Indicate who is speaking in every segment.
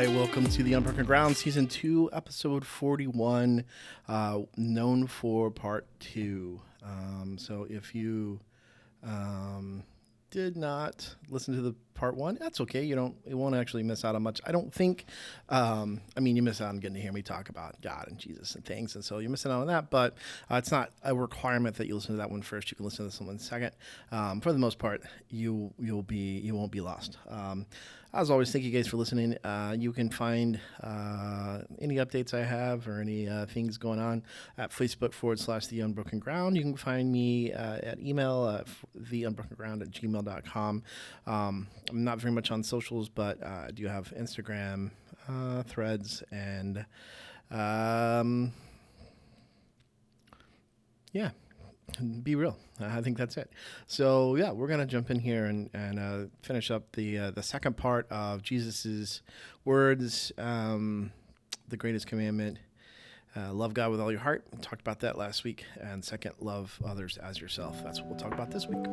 Speaker 1: right, welcome to the Unbroken Ground, Season 2, Episode 41, known for Part 2. So if you did not listen to the Part 1, that's okay. You won't actually miss out on much. I don't think, you miss out on getting to hear me talk about God and Jesus and things, and so you're missing out on that, but it's not a requirement that you listen to that one first. You can listen to this one second. For the most part, you won't be lost. As always, thank you guys for listening. You can find any updates I have or any things going on at Facebook/The Unbroken Ground. You can find me at email theunbrokenground@gmail.com. I'm not very much on socials, but I do have Instagram, Threads, and be real. I think that's it. So yeah, we're gonna jump in here and finish up the second part of Jesus's words, the greatest commandment. Love God with all your heart. We talked about that last week. And second, love others as yourself. That's what we'll talk about this week.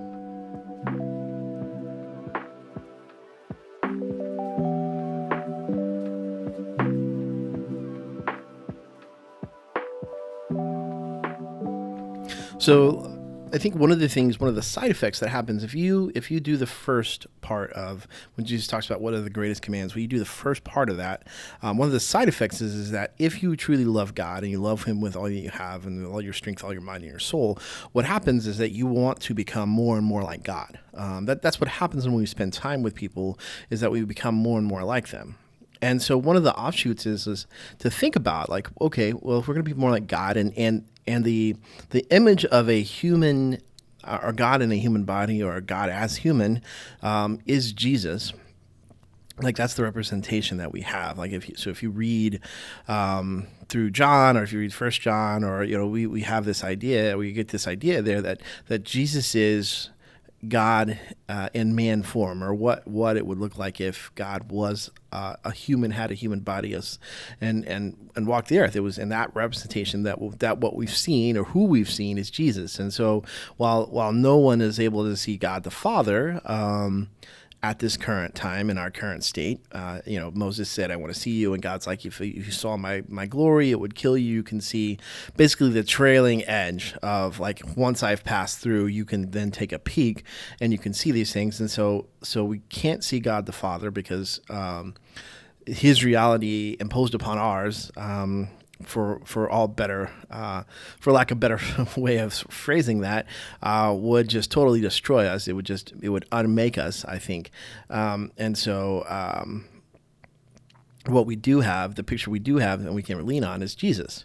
Speaker 1: So I think one of the side effects that happens if you do the first part of when Jesus talks about what are the greatest commands, when you do the first part of that, one of the side effects is that if you truly love God and you love Him with all that you have and all your strength, all your mind, and your soul, what happens is that you want to become more and more like God. That's what happens when we spend time with people, is that we become more and more like them. And so one of the offshoots is to think about, like, okay, well, if we're going to be more like God, and the image of a human, or God in a human body, or God as human, is Jesus. Like, that's the representation that we have. Like, if you read through John, or if you read First John, or we have this idea, we get this idea there that Jesus is God in man form, or what it would look like if God was a human, had a human body, and walked the earth. It was in that representation that what we've seen, or who we've seen, is Jesus. And so while no one is able to see God the Father at this current time, in our current state, Moses said, "I want to see you," and God's like, if you saw my glory, it would kill you. You can see basically the trailing edge of, like, once I've passed through, you can then take a peek and you can see these things. And so we can't see God the Father because His reality imposed upon ours, for all better, for lack of a better way of phrasing that, would just totally destroy us. It would unmake us, I think. And so what we do have, the picture we do have, and we can lean on, is Jesus.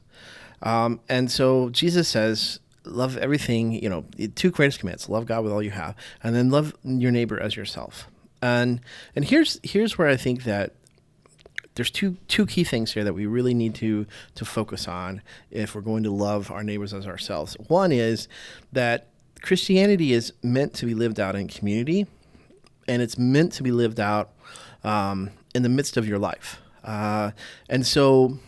Speaker 1: And so Jesus says, love everything, the two greatest commands: love God with all you have, and then love your neighbor as yourself. And here's where I think that there's two key things here that we really need to focus on if we're going to love our neighbors as ourselves. One is that Christianity is meant to be lived out in community, and it's meant to be lived out in the midst of your life. And so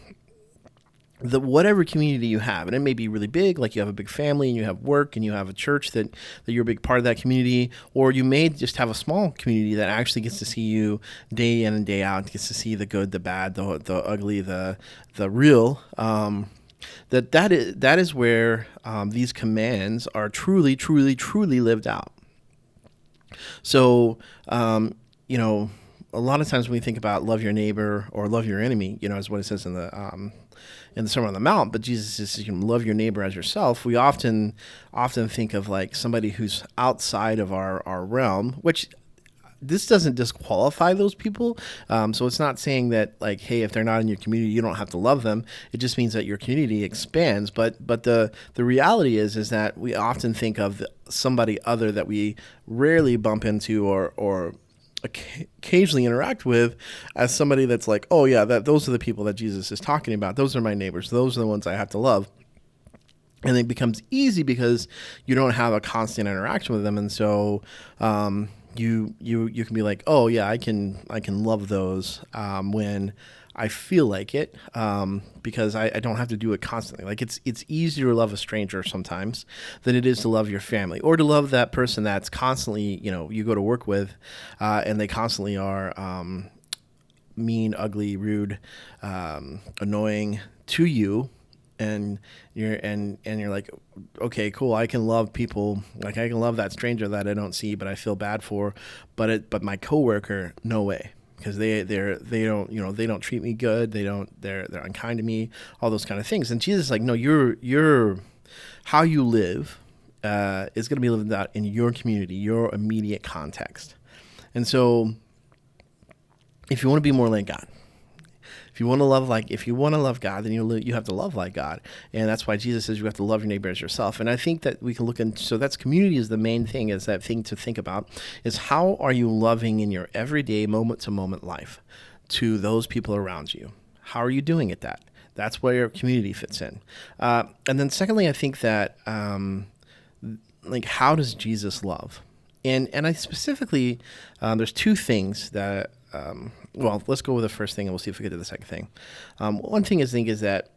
Speaker 1: whatever community you have, and it may be really big, like you have a big family and you have work and you have a church that you're a big part of that community, or you may just have a small community that actually gets to see you day in and day out, gets to see the good, the bad, the ugly, the real. That is where these commands are truly, truly, truly lived out. So, a lot of times when we think about love your neighbor or love your enemy, is what it says in the Sermon on the Mount, but Jesus says, love your neighbor as yourself. We often think of, like, somebody who's outside of our realm, which this doesn't disqualify those people. So it's not saying that, like, hey, if they're not in your community, you don't have to love them. It just means that your community expands. But the reality is that we often think of somebody other that we rarely bump into or occasionally interact with as somebody that's like, oh yeah, those are the people that Jesus is talking about. Those are my neighbors. Those are the ones I have to love. And it becomes easy because you don't have a constant interaction with them, and so you can be like, oh yeah, I can love those when I feel like it, because I don't have to do it constantly. Like, it's easier to love a stranger sometimes than it is to love your family, or to love that person that's constantly, you go to work with, and they constantly are mean, ugly, rude, annoying to you, and you're like, okay, cool, I can love people, like I can love that stranger that I don't see but I feel bad for, but my coworker, no way, because they don't, they don't treat me good, they're unkind to me, all those kind of things. And Jesus is like, no, you're how you live is going to be lived out in your community, your immediate context. And so if you want to be more like God, if you want to love God, then you have to love like God. And that's why Jesus says you have to love your neighbor as yourself. And I think that we can look into, so that's community is the main thing, is that thing to think about, is how are you loving in your everyday moment to moment life to those people around you? How are you doing at that? That's where your community fits in. And then secondly, I think that, like, how does Jesus love? And I specifically, there's two things that, well, let's go with the first thing and we'll see if we get to the second thing. One thing is that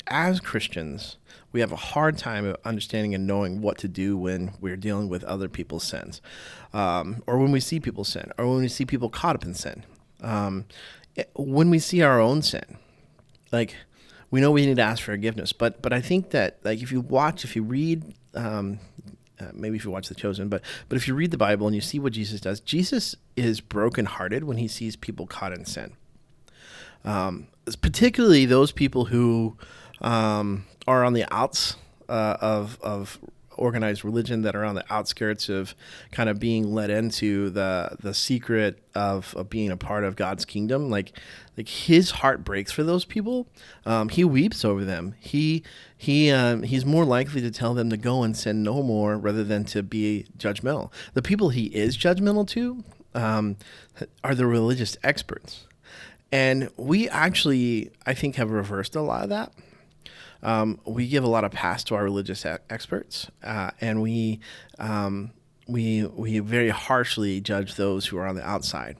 Speaker 1: as Christians, we have a hard time of understanding and knowing what to do when we're dealing with other people's sins, or when we see people sin, or when we see people caught up in sin. When we see our own sin, like, we know we need to ask for forgiveness, but I think that, like, if you read, maybe if you watch The Chosen, but if you read the Bible and you see what Jesus does, Jesus is brokenhearted when he sees people caught in sin. Particularly those people who are on the outs of organized religion, that are on the outskirts of kind of being led into the secret of being a part of God's kingdom. Like his heart breaks for those people. He weeps over them. He's more likely to tell them to go and sin no more rather than to be judgmental. The people he is judgmental to are the religious experts. And we actually, I think, have reversed a lot of that. We give a lot of pass to our religious experts, and we very harshly judge those who are on the outside,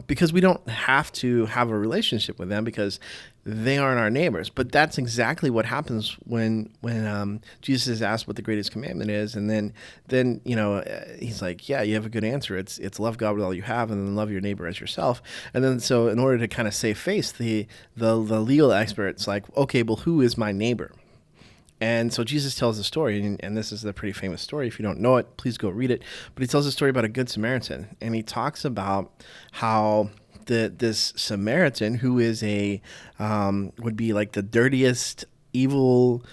Speaker 1: because we don't have to have a relationship with them because they aren't our neighbors. But that's exactly what happens when Jesus is asked what the greatest commandment is, and then he's like, yeah, you have a good answer. It's love God with all you have, and then love your neighbor as yourself. And then so in order to kind of save face, the legal expert's like, okay, well, who is my neighbor? And so Jesus tells a story, and this is a pretty famous story. If you don't know it, please go read it. But he tells a story about a good Samaritan, and he talks about how this Samaritan, who is would be like the dirtiest, evil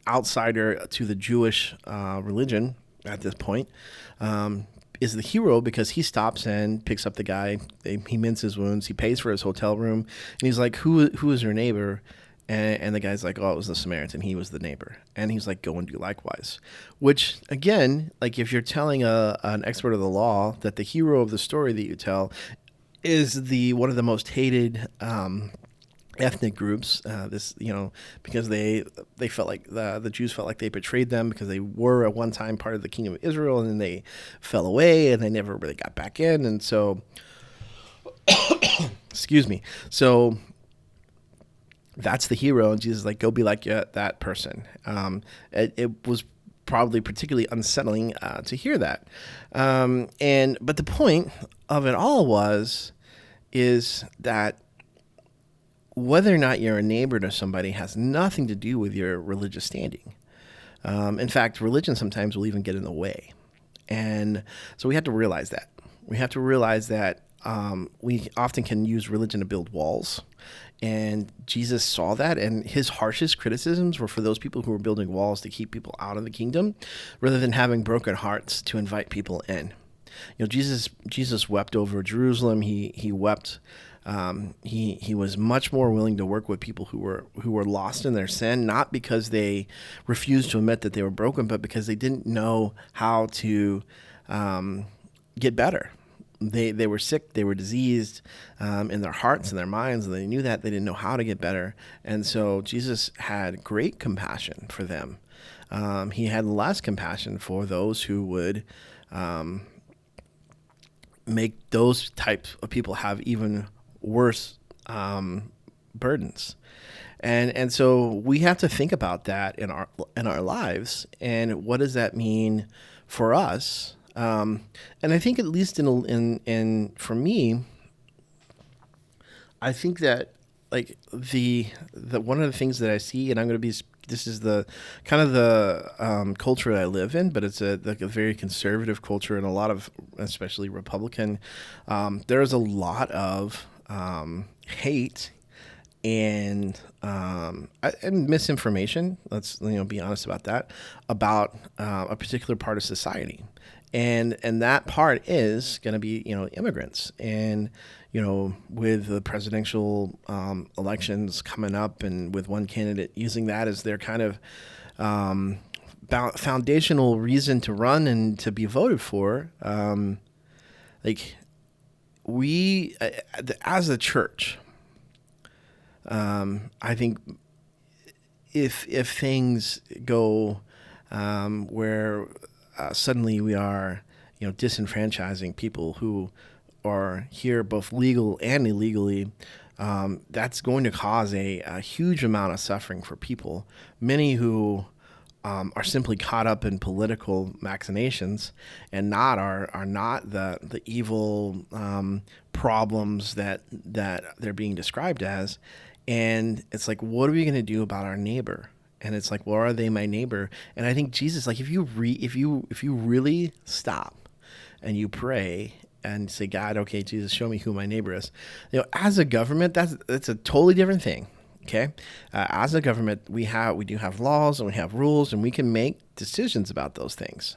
Speaker 1: outsider to the Jewish religion at this point, is the hero because he stops and picks up the guy. He mends his wounds. He pays for his hotel room, and he's like, "Who is your neighbor?" And the guy's like, oh, it was the Samaritan. He was the neighbor. And he's like, go and do likewise. Which, again, like if you're telling an expert of the law that the hero of the story that you tell is one of the most hated ethnic groups, because they felt like the Jews felt like they betrayed them because they were at one time part of the kingdom of Israel, and then they fell away and they never really got back in. And so, excuse me. So that's the hero, and Jesus is like, go be like that person. It was probably particularly unsettling to hear that. But the point of it all is that whether or not you're a neighbor to somebody has nothing to do with your religious standing. In fact, religion sometimes will even get in the way. And so we have to realize that. We have to realize that we often can use religion to build walls. And Jesus saw that, and his harshest criticisms were for those people who were building walls to keep people out of the kingdom, rather than having broken hearts to invite people in. Jesus wept over Jerusalem. He wept. He was much more willing to work with people who were lost in their sin, not because they refused to admit that they were broken, but because they didn't know how to get better. They were sick, they were diseased in their hearts and their minds, and they knew that. They didn't know how to get better. And so Jesus had great compassion for them. He had less compassion for those who would make those types of people have even worse burdens. And so we have to think about that in our lives, and what does that mean for us And I think at least in for me, I think that like the one of the things that I see, and I'm going to be this is the kind of the culture that I live in, but it's a very conservative culture, and a lot of especially Republican. There's a lot of hate and misinformation. Let's be honest about that, about a particular part of society, and that part is going to be immigrants, and with the presidential elections coming up, and with one candidate using that as their kind of foundational reason to run and to be voted for, like we as a church. I think if things go where suddenly we are, disenfranchising people who are here both legal and illegally, that's going to cause a huge amount of suffering for people. Many who are simply caught up in political machinations and are not the evil problems that they're being described as. And it's like, what are we going to do about our neighbor? And it's like, well, are they my neighbor? And I think Jesus, like, if you really stop and you pray and say, God, okay, Jesus, show me who my neighbor is. As a government, that's a totally different thing. Okay, as a government, we do have laws and we have rules, and we can make decisions about those things.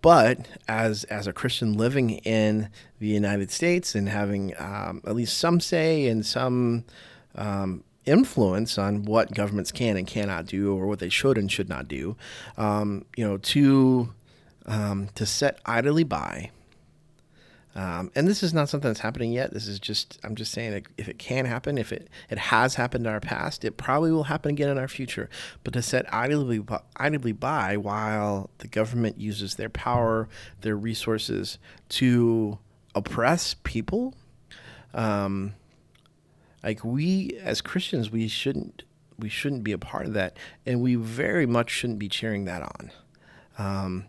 Speaker 1: But as a Christian living in the United States and having at least some say and some influence on what governments can and cannot do, or what they should and should not do, to sit idly by. And this is not something that's happening yet. I'm just saying that if it can happen, if it has happened in our past, it probably will happen again in our future. But to sit idly by while the government uses their power, their resources to oppress people, like we as Christians, we shouldn't be a part of that, and we very much shouldn't be cheering that on.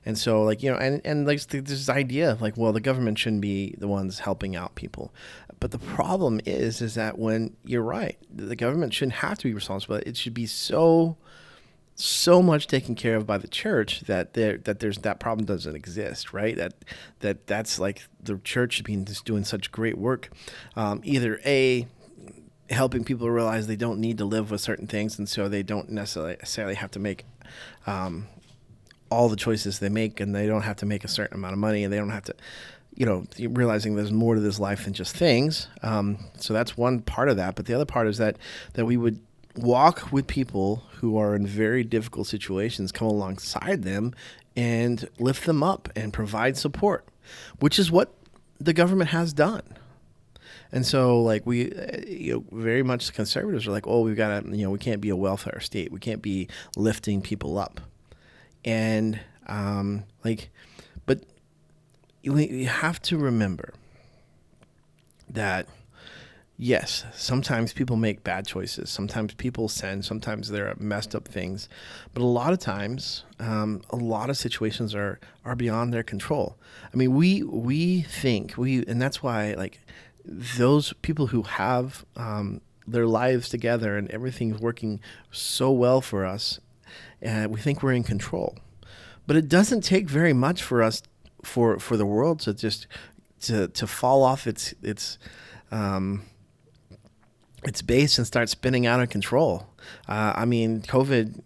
Speaker 1: And so, like, and like this idea of like, well, the government shouldn't be the ones helping out people. But the problem is that when you're right, the government shouldn't have to be responsible. It should be so much taken care of by the church that that problem doesn't exist, right? That's like the church should be just doing such great work, either helping people realize they don't need to live with certain things, and so they don't necessarily have to make all the choices they make, and they don't have to make a certain amount of money, and they don't have to, realizing there's more to this life than just things. So that's one part of that. But the other part is that we would walk with people who are in very difficult situations, come alongside them and lift them up and provide support, which is what the government has done. And so, like, we, very much conservatives are like, oh, we've got to, we can't be a welfare state. We can't be lifting people up. And but you have to remember that, yes, sometimes people make bad choices. Sometimes people sin. Sometimes there are messed up things. But a lot of times, a lot of situations are beyond their control. I mean, we think, and that's why, like, those people who have their lives together and everything's working so well for us, and we think we're in control. But it doesn't take very much for us, for the world to just to fall off its base and start spinning out of control. I mean, COVID,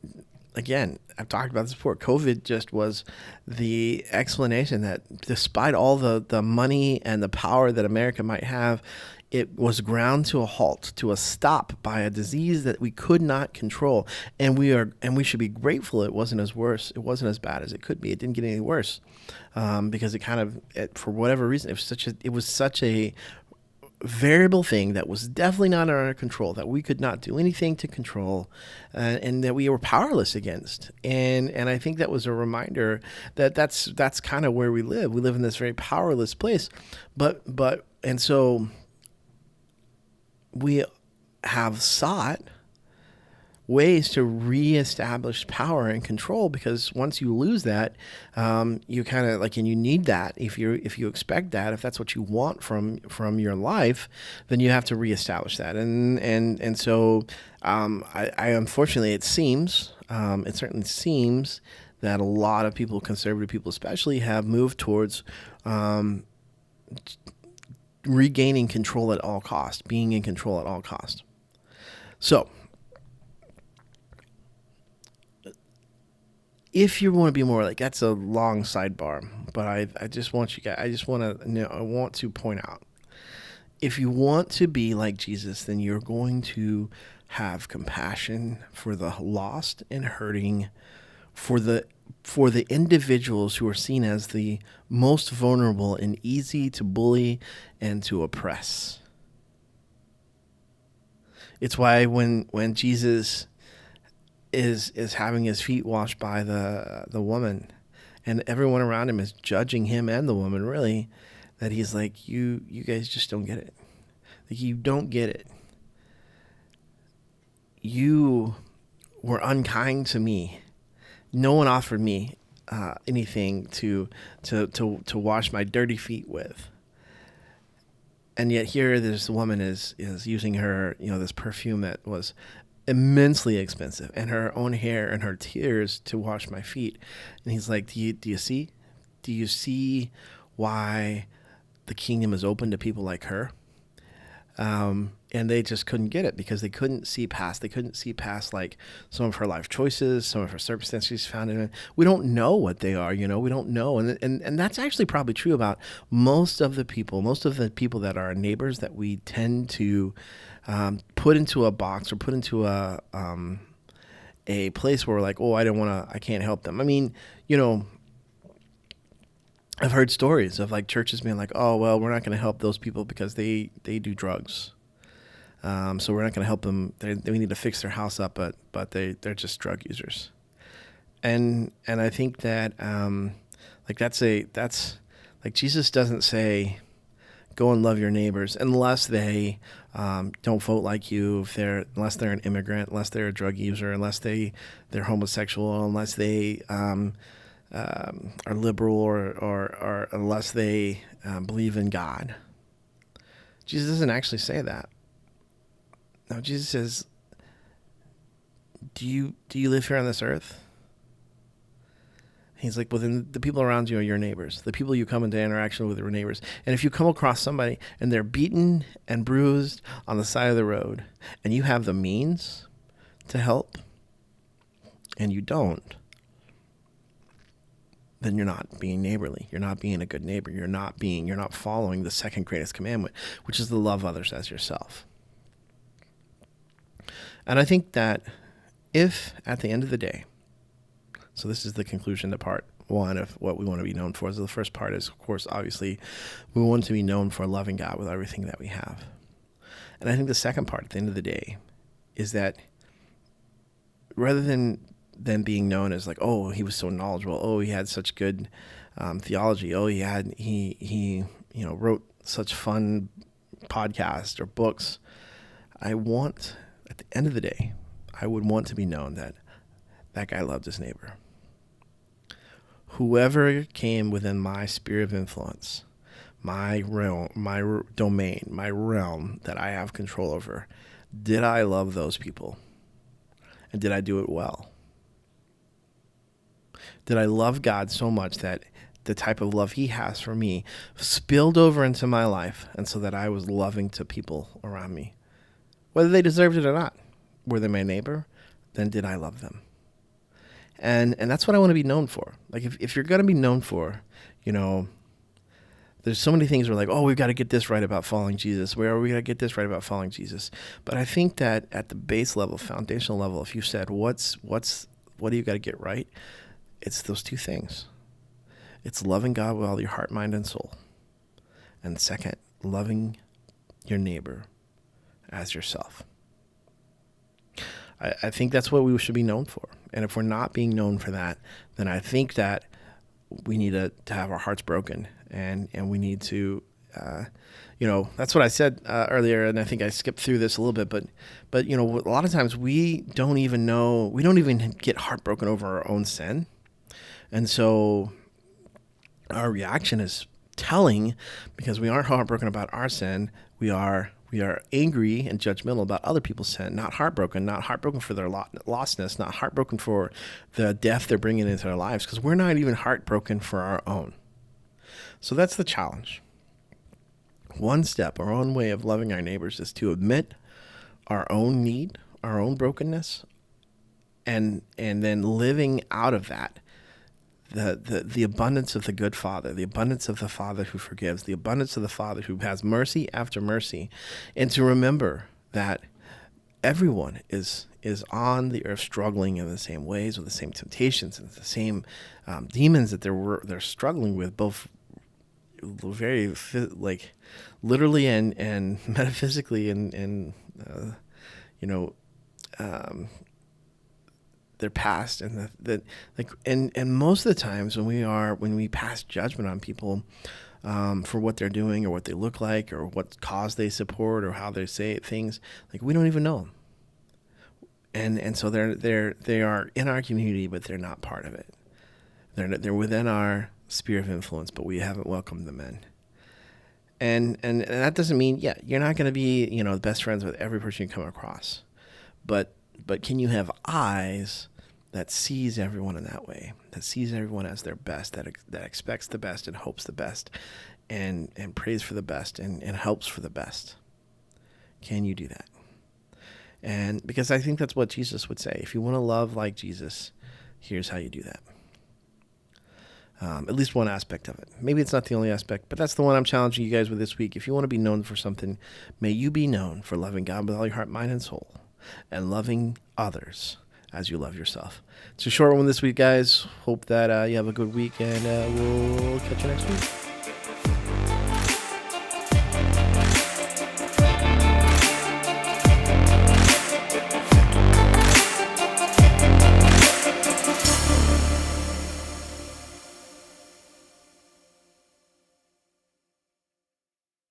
Speaker 1: again, I've talked about this before. COVID just was the explanation that despite all the money and the power that America might have, it was ground to a halt, to a stop by a disease that we could not control. And we should be grateful it wasn't as worse. It wasn't as bad as it could be. It didn't get any worse, because for whatever reason, it was such a variable thing that was definitely not under our control, that we could not do anything to control, and that we were powerless against. And I think that was a reminder that that's kind of where we live. We live in this very powerless place, and so we have sought ways to reestablish power and control, because once you lose that, you kind of like, and you need that. If you expect that, if that's what you want from your life, then you have to reestablish that. And so I unfortunately, it certainly seems that a lot of people, conservative people especially, have moved towards regaining control at all costs, being in control at all costs. So if you want to be more like, that's a long sidebar, but I just want you guys, I want to point out, if you want to be like Jesus, then you're going to have compassion for the lost and hurting, for the individuals who are seen as the most vulnerable and easy to bully and to oppress. It's why when Jesus is having his feet washed by the woman, and everyone around him is judging him and the woman, really, that he's like, you guys just don't get it. Like, you don't get it. You were unkind to me. No one offered me anything to wash my dirty feet with. And yet here, this woman is using her, this perfume that was immensely expensive, and her own hair and her tears to wash my feet. And he's like, do you see? Do you see why the kingdom is open to people like her? And they just couldn't get it, because they couldn't see past like some of her life choices, some of her circumstances she's found in it. We don't know what they are, we don't know. And that's actually probably true about most of the people that are our neighbors, that we tend to put into a box or put into a place where we're like, oh, I can't help them. I mean, I've heard stories of like churches being like, oh, well, we're not going to help those people because they do drugs. So we're not going to help them. We need to fix their house up, but they're just drug users. And I think that that's like, Jesus doesn't say go and love your neighbors unless they don't vote like you, unless they're an immigrant, unless they're a drug user, unless they're homosexual, unless they are liberal, or unless they believe in God. Jesus doesn't actually say that. No, Jesus says, do you live here on this earth? He's like, well, then the people around you are your neighbors. The people you come into interaction with are your neighbors. And if you come across somebody and they're beaten and bruised on the side of the road, and you have the means to help, and you don't, then you're not being neighborly. You're not being a good neighbor. You're not following the second greatest commandment, which is to love others as yourself. And I think that if at the end of the day, so this is the conclusion to part one of what we want to be known for. So the first part is, of course, obviously, we want to be known for loving God with everything that we have. And I think the second part at the end of the day is that rather than being known as like, oh, he was so knowledgeable, oh, he had such good theology, oh, he wrote such fun podcasts or books, at the end of the day, I would want to be known that guy loved his neighbor. Whoever came within my sphere of influence, my realm, my domain, my realm that I have control over, did I love those people? And did I do it well? Did I love God so much that the type of love he has for me spilled over into my life, and so that I was loving to people around me? Whether they deserved it or not. Were they my neighbor? Then did I love them? And that's what I want to be known for. Like, if you're going to be known for, there's so many things where like, oh, we've got to get this right about following Jesus. Where are we going to get this right about following Jesus? But I think that at the base level, foundational level, if you said, what do you got to get right? It's those two things. It's loving God with all your heart, mind, and soul. And second, loving your neighbor as yourself. I think that's what we should be known for. And if we're not being known for that, then I think that we need to have our hearts broken, and we need to That's what I said earlier, and I think I skipped through this a little bit, but a lot of times we don't even get heartbroken over our own sin, and so our reaction is telling, because we aren't heartbroken about our sin. We are angry and judgmental about other people's sin, not heartbroken for their lostness, not heartbroken for the death they're bringing into their lives, because we're not even heartbroken for our own. So that's the challenge. One step, our own way of loving our neighbors, is to admit our own need, our own brokenness, and then living out of that, the abundance of the good Father, the abundance of the Father who forgives, the abundance of the Father who has mercy after mercy, and to remember that everyone is on the earth struggling in the same ways, with the same temptations and the same demons that they're struggling with, both very literally and metaphysically, and their past, and and most of the times when we pass judgment on people for what they're doing or what they look like or what cause they support or how they say things, we don't even know them, and so they are in our community, but they're not part of it. They're within our sphere of influence, but we haven't welcomed them in. And that doesn't mean, you're not going to be, best friends with every person you come across, but can you have eyes that sees everyone in that way, that sees everyone as their best, that expects the best and hopes the best, and prays for the best and helps for the best? Can you do that? And because I think that's what Jesus would say. If you want to love like Jesus, here's how you do that. At least one aspect of it. Maybe it's not the only aspect, but that's the one I'm challenging you guys with this week. If you want to be known for something, may you be known for loving God with all your heart, mind, and soul, and loving others as you love yourself. It's a short one this week, guys. Hope that you have a good week, and we'll catch you next week.